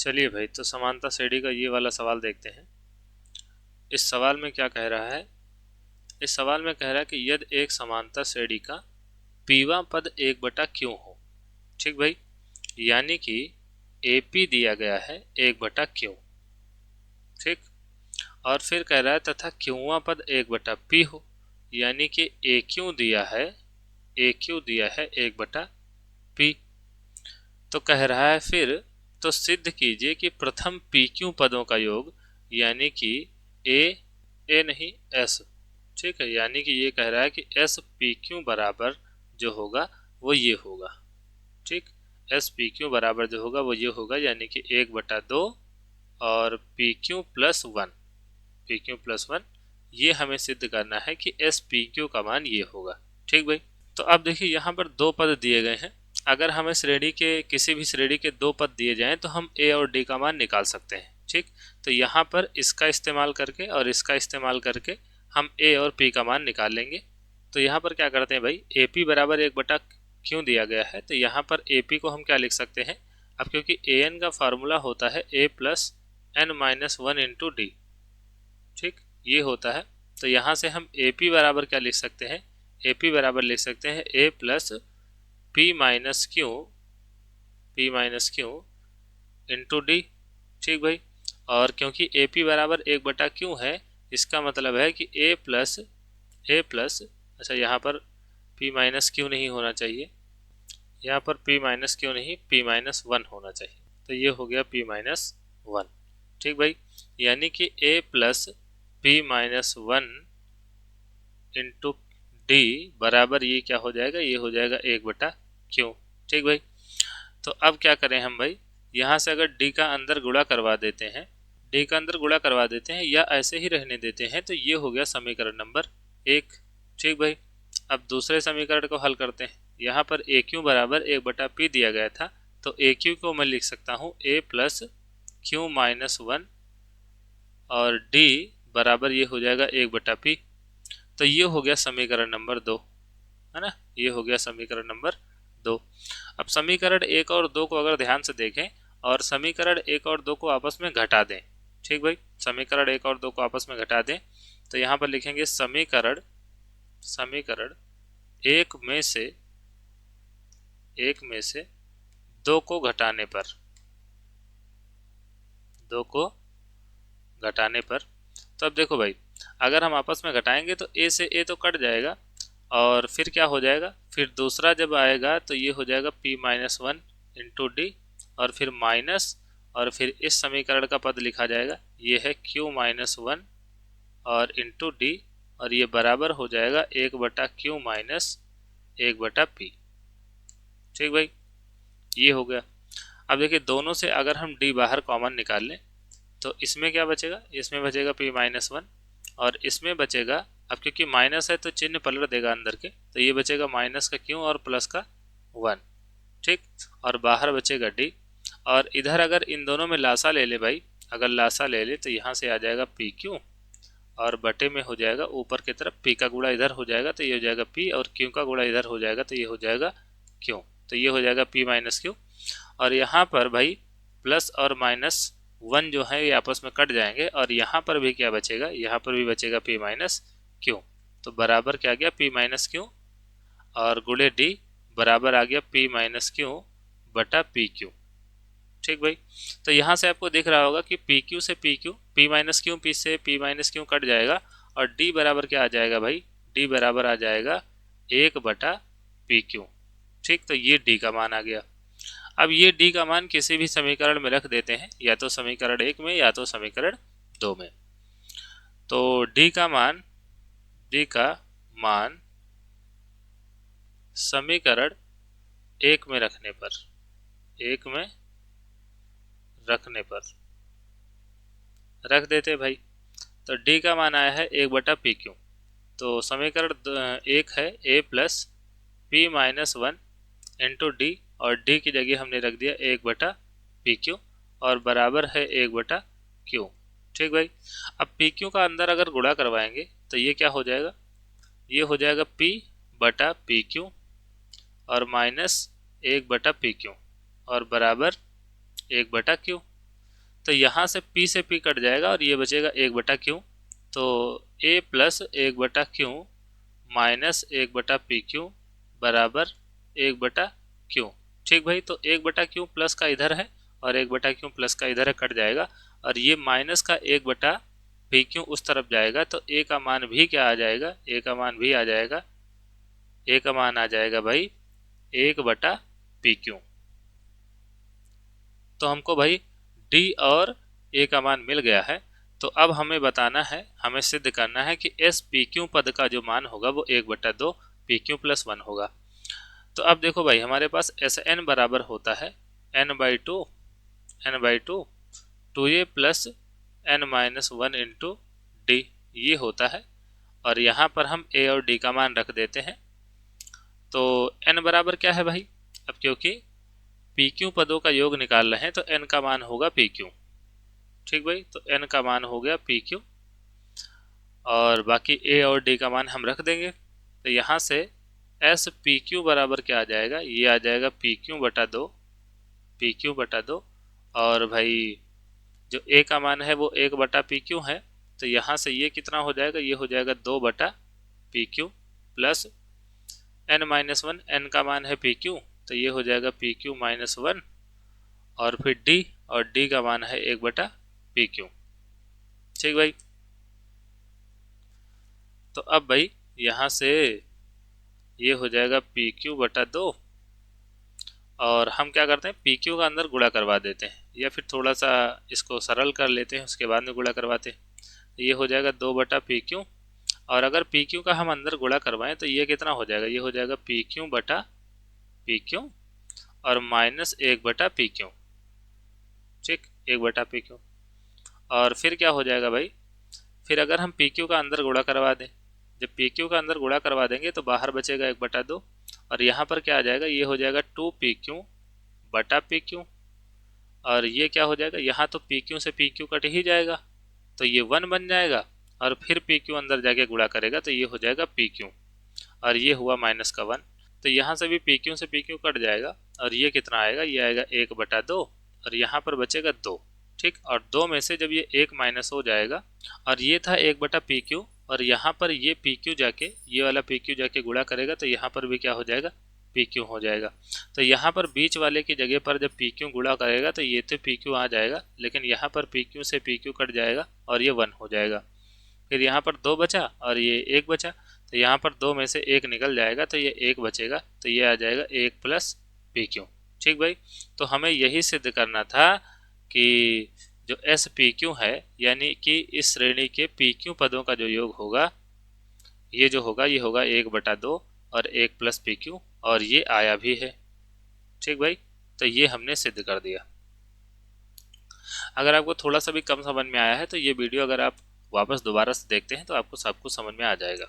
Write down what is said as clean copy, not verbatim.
चलिए भाई, तो समानता श्रेणी का ये वाला सवाल देखते हैं। इस सवाल में क्या कह रहा है? इस सवाल में कह रहा है कि यदि एक समानता श्रेणी का पीवा पद 1/क्यों हो। ठीक भाई, यानी कि AP दिया गया है 1/क्यों। ठीक, और फिर कह रहा है तथा क्योंवा पद 1/P हो, यानी कि AQ दिया है, AQ दिया है 1/P। तो कह रहा है फिर तो सिद्ध कीजिए कि प्रथम PQ पदों का योग, यानी कि ए नहीं S। ठीक है, यानी कि ये कह रहा है कि SPQ बराबर जो होगा वो ये होगा। ठीक, SPQ बराबर जो होगा वो ये होगा, यानी कि 1/2 और PQ+1, PQ+1 ये हमें सिद्ध करना है कि SPQ का मान ये होगा। ठीक भाई, तो अब देखिए यहाँ पर दो पद दिए गए हैं। अगर हमें श्रेणी के किसी भी श्रेणी के दो पद दिए जाएं तो हम A और D का मान निकाल सकते हैं। ठीक, तो यहाँ पर इसका इस्तेमाल करके और इसका इस्तेमाल करके हम A और P का मान निकाल लेंगे। तो यहाँ पर क्या करते हैं भाई, AP बराबर 1/क्यों दिया गया है, तो यहाँ पर AP को हम क्या लिख सकते हैं। अब क्योंकि AN का फार्मूला होता है A+N-1 इंटू D। ठीक, ये होता है। तो यहाँ से हम AP बराबर क्या लिख सकते हैं, AP बराबर लिख सकते हैं A+P-Q इंटू D। ठीक भाई, और क्योंकि AP बराबर 1/क्यों है, इसका मतलब है कि A प्लस अच्छा, यहाँ पर P-Q नहीं होना चाहिए, यहाँ पर P-Q नहीं, P-1 होना चाहिए। तो ये हो गया P-1। ठीक भाई, यानी कि A+P-1 इंटू D बराबर ये क्या हो जाएगा, ये हो जाएगा 1/क्यों। ठीक भाई, तो अब क्या करें हम भाई, यहाँ से अगर D का अंदर गुणा करवा देते हैं, D का अंदर गुणा करवा देते हैं या ऐसे ही रहने देते हैं, तो ये हो गया समीकरण नंबर 1। ठीक भाई, अब दूसरे समीकरण को हल करते हैं। यहाँ पर AQ बराबर 1/P दिया गया था, तो AQ को मैं लिख सकता हूँ A+Q-1 और D बराबर ये हो जाएगा 1/P। तो ये हो गया समीकरण नंबर 2, है ना, ये हो गया समीकरण नंबर 2। अब समीकरण 1 और 2 को अगर ध्यान से देखें और समीकरण 1 और 2 को आपस में घटा दें। ठीक भाई, समीकरण 1 और 2 को आपस में घटा दें, तो यहाँ पर लिखेंगे समीकरण एक में से 2 को घटाने पर, 2 को घटाने पर। तो अब देखो भाई, अगर हम आपस में घटाएंगे तो A से A तो कट जाएगा, और फिर क्या हो जाएगा, फिर दूसरा जब आएगा तो ये हो जाएगा P-1 इंटू D, और फिर माइनस, और फिर इस समीकरण का पद लिखा जाएगा, ये है Q-1 और इंटू D, और ये बराबर हो जाएगा 1/Q माइनस 1/P। ठीक भाई, ये हो गया। अब देखिए, दोनों से अगर हम D बाहर कॉमन निकाल लें तो इसमें क्या बचेगा, इसमें बचेगा P-1 और इसमें बचेगा, अब क्योंकि माइनस है तो चिन्ह पलट देगा अंदर के, तो ये बचेगा माइनस का Q और प्लस का 1। ठीक, और बाहर बचेगा D, और इधर अगर इन दोनों में लासा ले ले भाई, अगर लासा ले ले तो यहाँ से आ जाएगा PQ, और बटे में हो जाएगा ऊपर की तरफ P का गुणा इधर हो जाएगा तो ये हो जाएगा P, और Q का गुणा इधर हो जाएगा तो ये हो जाएगा Q, तो ये हो जाएगा P-Q। और यहाँ पर भाई प्लस और -1 जो है ये आपस में कट जाएंगे, और यहाँ पर भी क्या बचेगा, यहाँ पर भी बचेगा P-Q। तो बराबर क्या आ गया, P-Q, और गुणे D बराबर आ गया P-Q/PQ। ठीक भाई, तो यहाँ से आपको दिख रहा होगा कि PQ से PQ, P-Q P से P-Q कट जाएगा, और D बराबर क्या आ जाएगा भाई, D बराबर आ जाएगा 1/PQ। ठीक, तो ये D का मान आ गया। अब ये D का मान किसी भी समीकरण में रख देते हैं, या तो समीकरण 1 में या तो समीकरण 2 में। तो D का मान समीकरण 1 में रखने पर, 1 में रखने पर रख देते भाई, तो D का मान आया है 1/PQ। तो समीकरण 1 है A+P-1 इंटू D, और D की जगह हमने रख दिया 1/PQ, और बराबर है 1/Q। ठीक भाई, अब PQ का अंदर अगर गुणा करवाएंगे तो ये क्या हो जाएगा, ये हो जाएगा P/PQ और माइनस 1/PQ और बराबर 1/Q। तो यहाँ से p से p कट जाएगा और ये बचेगा 1/q। तो a plus 1/q minus 1/pq बराबर 1/q। ठीक भाई, तो 1/q प्लस का इधर है और 1/q प्लस का इधर है, कट जाएगा और ये माइनस का 1/pq उस तरफ जाएगा। तो a का मान भी क्या आ जाएगा, a का मान भी आ जाएगा, a का मान आ जाएगा भाई 1/pq। तो हमको भाई d और a का मान मिल गया है। तो अब हमें बताना है, हमें सिद्ध करना है कि s pq पद का जो मान होगा वो 1/2 pq प्लस 1 होगा। तो अब देखो भाई, हमारे पास Sn बराबर होता है n/2 2a plus n-1 into D, ये होता है। और यहाँ पर हम a और d का मान रख देते हैं। तो n बराबर क्या है भाई, अब क्योंकि pq पदों का योग निकाल रहे हैं तो n का मान होगा pq। ठीक भाई, तो n का मान हो गया pq और बाकी a और d का मान हम रख देंगे। तो यहाँ से s pq बराबर क्या आ जाएगा, ये आ जाएगा pq/2 और भाई जो a का मान है वो 1/pq है। तो यहाँ से ये कितना हो जाएगा, ये हो जाएगा 2/pq प्लस n-1, n का मान है pq तो ये हो जाएगा pq-1 और फिर d, और d का मान है 1/pq। ठीक भाई, तो अब भाई यहाँ से ये हो जाएगा pq/2 और हम क्या करते हैं, pq का अंदर गुणा करवा देते हैं या फिर थोड़ा सा इसको सरल कर लेते हैं, उसके बाद में गुणा करवाते हैं। तो ये हो जाएगा 2/pq और अगर pq का हम अंदर गुणा करवाएं तो ये कितना हो जाएगा, ये हो जाएगा pq/pq और माइनस 1/pq। ठीक, 1/pq और फिर क्या हो जाएगा भाई, फिर अगर हम pq का अंदर गुणा करवा दें, जब pq का अंदर गुणा करवा देंगे तो बाहर बचेगा 1/2 और यहाँ पर क्या आ जाएगा, ये हो जाएगा 2pq/pq और ये क्या हो जाएगा, यहाँ तो pq से pq कट ही जाएगा तो ये 1 बन जाएगा और फिर pq अंदर जाके गुणा करेगा तो ये हो जाएगा pq और ये हुआ माइनस का 1। तो यहाँ से भी pq से pq कट जाएगा और ये कितना आएगा, ये आएगा 1/2 और यहाँ पर बचेगा 2। ठीक, और 2 में से जब ये 1 माइनस हो जाएगा और ये था 1/pq और यहाँ पर ये pq जाके, ये वाला pq जाके गुणा करेगा तो यहाँ पर भी क्या हो जाएगा, pq हो जाएगा। तो यहाँ पर बीच वाले की जगह पर जब pq गुणा करेगा तो ये तो pq आ जाएगा, लेकिन यहाँ पर pq से pq कट जाएगा और ये 1 हो जाएगा। फिर यहाँ पर 2 बचा और ये 1 बचा, तो यहाँ पर 2 में से 1 निकल जाएगा तो ये 1 बचेगा, तो ये आ जाएगा 1+pq। ठीक भाई, तो हमें यही सिद्ध करना था कि जो SPQ है यानी कि इस श्रेणी के PQ पदों का जो योग होगा, ये जो होगा ये होगा 1/2 और 1+pq और ये आया भी है। ठीक भाई, तो ये हमने सिद्ध कर दिया। अगर आपको थोड़ा सा भी कम समझ में आया है तो ये वीडियो अगर आप वापस दोबारा से देखते हैं तो आपको सब कुछ समझ में आ जाएगा।